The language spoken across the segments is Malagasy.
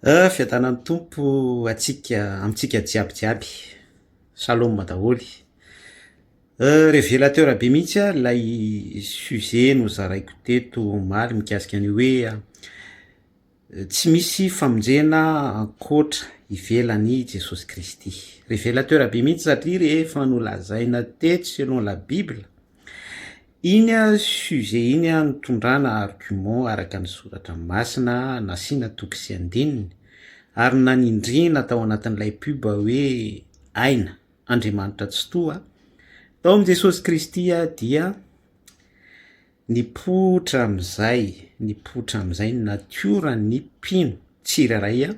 Fiadanany tompo atsika amitsika jiabijiaby saloma daholy. Révélateur be mihitsy lay sujet nozaraiko teto omaly mikasika ny hoe tsy misy famonjena ankoatra ivelan'ny Jesosy Kristy. Révélateur be mihitsy satria rehefa nolazaina teto selon la Bible, iny sujet iny nitondrana argument araka ny soratra masina nasiana toky sy andininy ary nanindrina tao anatin'ilay puba hoe aina Andriamanitra tsy toa tao am Jesosy Kristy dia nipotra amizay natiora ny mpino tsirairay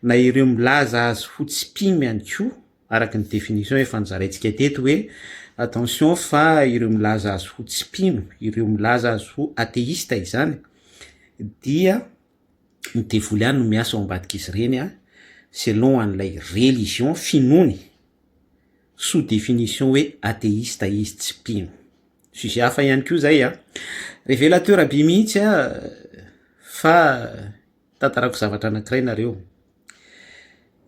na ireo milaza azy ho tsy mpino ihany koa araka ny définition efa nizaraintsika teto hoe attention fa ireo milaza azy ho tsy mpino, ireo milaza azy ho athéiste izany dia ny devoly ihany no miasa ao ambadik'izy ireny selon an'ilay religion finoany sous définition hoe athéiste izy tsy mpino. Sujet hafa ihany koa zay révélateur be mihitsy fa tantarako zavatra anankiray nareo.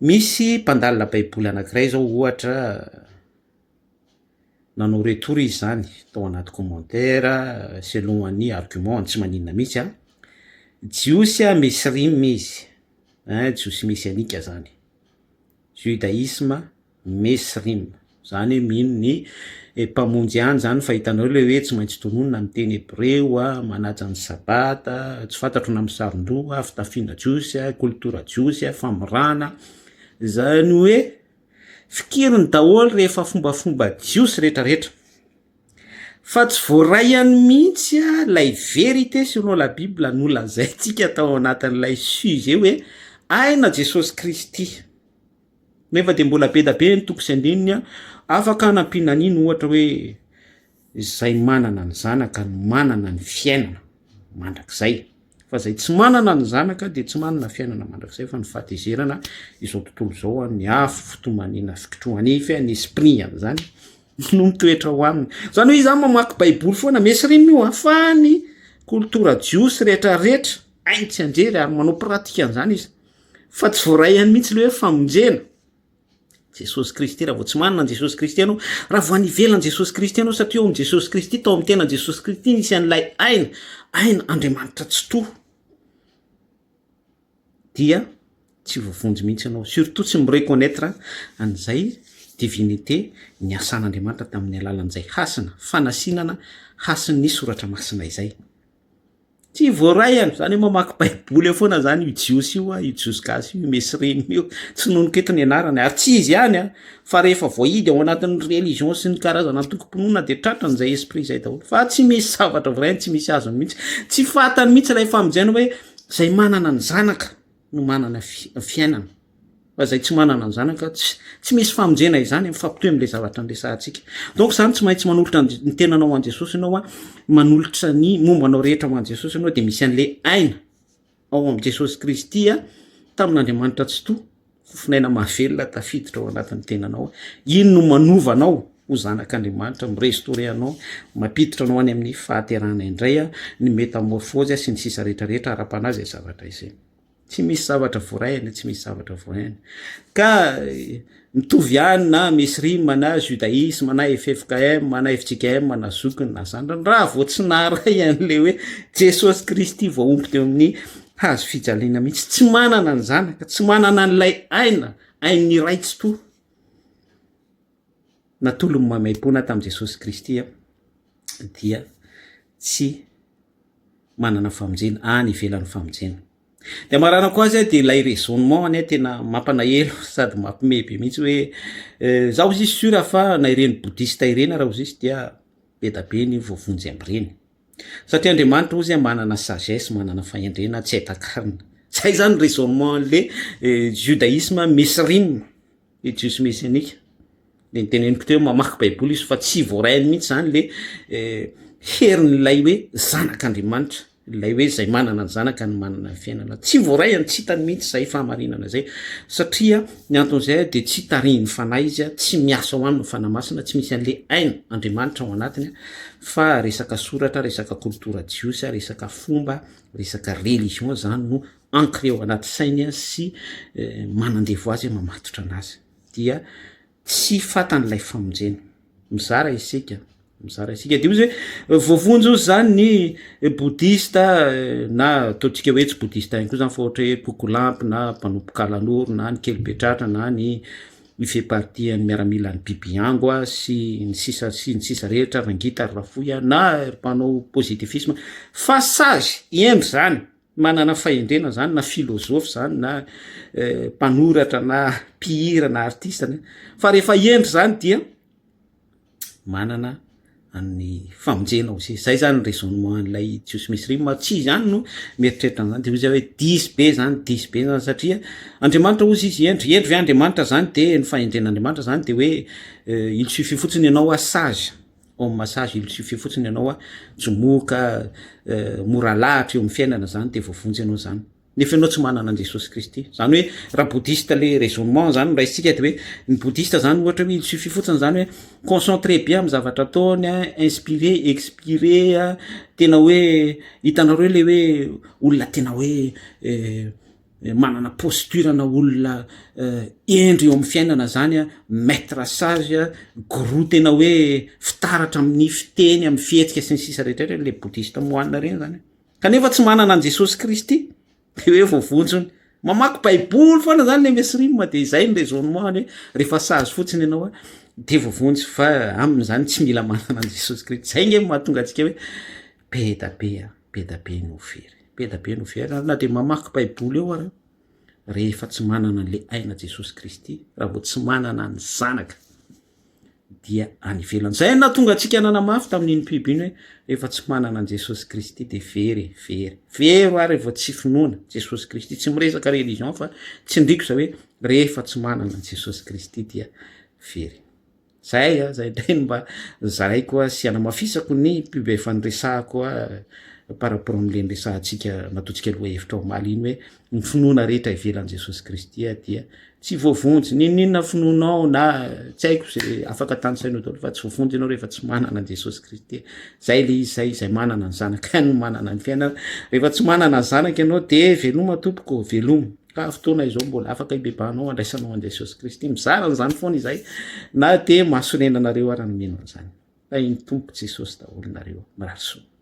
Misy mpandalina baiboly anankiray zao ohatra nanao retour izy zany tao anaty commentaire selon any argument tsy maninona mihitsy jiosy misy rime izy jiosy mesianika zany, judaïsme misy rime zany mino ny mpamonjy any zany fahitanao le hoe tsy maintsy tononona amin'ny teny hebreo manaja ny sabata, tsy fantatro na misaron-doha, fitafiana jiosy, kultura jiosy, famorana, zany hoe fikiriny daholo rehefa fombafomba jiosy rehetrarehetra fa tsy voaray ihany mihitsy lay vérité selon la Bible nolazaintsika tao anatin'ilay sujet hoe aina Jesosy Kristy. Nefa de mbola be da be ny toko sy andininy afaka nampiana an'iny ohatra hoe zay manana ny zanaka no manana ny fiainana mandrakizay, fa zay tsy manana ny zanaka de tsy manana fiainana mandrakizay fa ny fahatezerana izao tontolo zao ny afo fotomanina fikitroanify ny esprit zany no mitoetra ho aminy. Zany hoe izany mamaky baiboly foana mesy rimy io fa ny kultura jiosy rehetrarehetra aintsy anjery ary manao pratika an'izany izy fa tsy voaray ihany mihitsy le hoe famonjena Jesosy Kristy raha vao tsy manana Jesosy Kristy anao, raha vao anivelan Jesosy Kristy anao satria ao am Jesosy Kristy tao am tena Jesosy Kristy nisy an'ilay aina Andriamanitra tsy toa dia tsy voavonjy mihitsy anao, surtout tsy mireconnaître an'izay divinité ny asan'Andriamanitra tamin'ny alalan'izay hasina fanasinana hasin'ny soratra masina izay. Tsy voaray ihany zany mamaky baiboly foana zany io jiosy io jiosy gasy io mesy reny io tsy nonoketo ny anarany ary tsy izy ihany fa rehefa voahidy ao anatin'ny religion sy ny karazana toko-pinoana de tratrany zay esprit zay daholo fa tsy misy zavatra vorainy, tsy misy azony mihitsy, tsy fatany mihitsy lay famonjena hoe zay manana ny zanaka no manana fiainana fa zay tsy manana ny zanaka tsy misy famonjena izany mifampitoy am'le zavatra andresantsika. Donc zany tsy maintsy manolotra ny tenanao an Jesosy ianao manolotra ny mombanao rehetra ho an Jesosy ianao de misy an'le aina ao am Jesosy Kristy tamin'Andriamanitra tsy toa fofinaina mahavelona tafiditra ao anatin'ny tenanao. Iny no manovanao ho zanak'Andriamanitra, mirestaurer anao, mampiditra anao any amin'ny fahaterahana indray ny métamorphose sy ny sisa rehetrarehetra ara-panazy zavatra izay. Tsy misy zavatra voarainy, tsy misy zavatra voarainy. Ka mitovy ihany na misy rime na judaïsme na FFKM na FJKM na zokiny na zandriny raha vao tsy naharay an'le hoe Jesosy Kristy voaomby teo amin'ny hazo fijaliana mihitsy, tsy manana ny zanaka, tsy manana an'ilay ain'ny ray tsy toa natolony mamaim-pona tamin'i Jesosy Kristy dia tsy manana famonjena any ivelan'ny famonjena. De marana koa azy de lay raisonnement tena mampalahelo sady mampimebe mihitsy hoe zaho izy sûr fa na ireny bouddhiste ireny raha izy dia be da be ny voavonjy am'ireny satria Andriamanitra ozy manana sagesse, manana fahendrena tsy aitakarina. Zay zany raisonnement le judaïsme misy rime le jiosy mesianika de niteneniko teo mamaky baiboly izy fa tsy voarainy mihitsy zany le herin'ilay hoe zanak'Andriamanitra, ilay hoe zay manana ny zanaka ny manana ny fiainana, tsy voaray any tsy hitany mihitsy zay fahamarinana zay satria ny anton'izay de tsy tarihiny fanahy izy tsy miasa ao aminy fanahy masina, tsy misy an'le aina Andriamanitra ao anatiny fa resaka soratra, resaka kultura jiosy, resaka fomba, resaka religion zany no ancré ao anaty sainy sy manandevo azy mamatotra anazy dia tsy fatan'ilay famonjena mizara isika de ozy hoe voavonjy ozy zany ny boudista na ataotsika hoe tsy boudista ihany koa zany fa ohatra hoe pokolampy na mpanompokalanoro na ny kelybetratra na ny ifepartiany miaramilany bibiango a sy ny sisa rehetra rangita ry rafoya na mpanao positifisme fa sage iendry zany manana fahendrena zany na filozofy zany na mpanoratra na mpihira na artiste fa rehefa iendry zany dia manana ny famonjena ozy zay zany raisonnement an'ilay tsiosy misy rima tsy zany no mieritreritra zany de ozy hoe disy be zany satria Andriamanitra ozy izy endry ve Andriamanitra zany de ny fahendren'Andriamanitra zany de hoe il suffit fotsiny ianao a sage homme sage il suffit fotsiny ianao a jomoka mora lahatra eo amin'ny fiainana zany de voavonjy ianao zany nefa ianao tsy manana an Jesosy Kristy zany hoe raha boudiste le raisonnement zany raisitsika de hoe ny boudiste zany ohatra hoe il suffit fotsiny zany hoe concentré bien amin'ny zavatra ataony inspiré expiré tena hoe hitanareo le hoe olona tena hoe manana posturana olona endry eo amin'ny fiainana zany maître sage gros tena hoe fitaratra amin'ny fiteny amin'ny fihetsika sy ny sisa rehetraretra le boudiste moine reny zany kanefa tsy manana an Jesosy Kristy de hoe voavonjony mamaky baiboly foana zany le misy rima de zay ny raisonnement hoe rehefa sage fotsiny ianao de voavonjy fa amin'izany tsy mila manana an Jesosy Kristy zay nge mahatonga atsika hoe be da be no very na de mamaky baiboly eo ary rehefa tsy manana an'le aina Jesosy Kristy raha vao tsy manana ny zanaka dia any ivelany zay nahatonga atsika nanamafy tamin'iny biby iny hoe rehefa tsy manana an Jesosy Kristy de very ary vao tsy finoana Jesosy Kristy tsy miresaka religion fa tsy ndriko za hoe rehefa tsy manana an Jesosy Kristy dia very zay ndray mba zaraiko sy anamafisako ny biby efa niresahako par rapport am'le niresahantsika nataontsika aloha hevitra omaly iny hoe ny finoana rehetra ivelan'i Jesosy Kristy dia tsy voavonjy ninona finoanao na tsy haiko zay afaka tanosainao daholo fa tsy voavonjy ianao rehefa tsy manana an Jesosy Kristy zay le izy zay manana ny zanaka no manana ny fiainana rehefa tsy manana ny zanaka ianao de veloma tompoko veloma ka fotoana izao mbola afaka ibebanao andraisanao an Jesosy Kristy mizara n'izany foana izay na de mahasonena anareo ary nomeno an'izany fa iny tompo Jesosy daholo nareo mirahasoa